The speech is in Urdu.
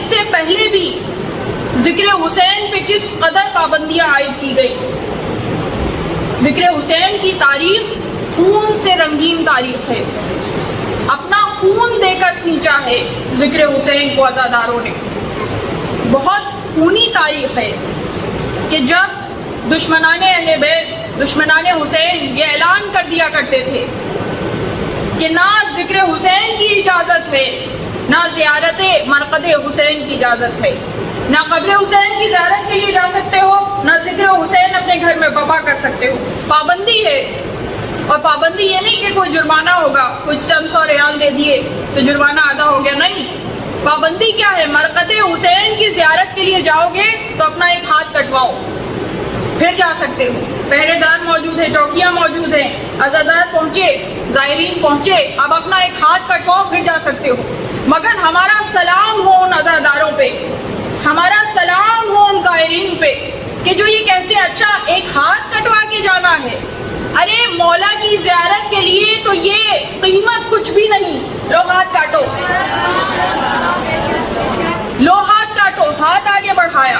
سے پہلے بھی ذکر حسین پہ کس قدر پابندیاں عائد کی گئی. ذکر حسین کی تاریخ خون سے رنگین تاریخ ہے. اپنا خون دے کر سینچا ہے ذکر حسین کو عزاداروں نے. بہت خونی تاریخ ہے کہ جب دشمنان اہل بیت، دشمنان حسین یہ اعلان کر دیا کرتے تھے کہ نہ ذکر حسین کی اجازت ہے، نہ زیارت مرقد حسین کی اجازت ہے، نہ قبر حسین کی زیارت کے لیے جا سکتے ہو، نہ ذکر حسین اپنے گھر میں بپا کر سکتے ہو. پابندی ہے. اور پابندی یہ نہیں کہ کوئی جرمانہ ہوگا، کچھ چند سو ریال دے دیے تو جرمانہ ادا ہو گیا، نہیں. پابندی کیا ہے؟ مرقد حسین کی زیارت کے لیے جاؤ گے تو اپنا ایک ہاتھ کٹواؤ، پھر جا سکتے ہو. پہرے دار موجود ہیں، چوکیاں موجود ہیں، عزادار پہنچے، زائرین پہنچے، اب اپنا ایک ہاتھ کٹواؤ پھر جا سکتے ہو. مگر ہمارا سلام ہو ان عزاداروں پہ، ہمارا سلام ہو ان زائرین پہ کہ جو یہ کہتے ہیں اچھا ایک ہاتھ کٹوا کے جانا ہے. ارے مولا کی زیارت کے لیے تو یہ قیمت کچھ بھی نہیں. لو ہاتھ کاٹو، لو ہاتھ کاٹو، ہاتھ آگے بڑھایا.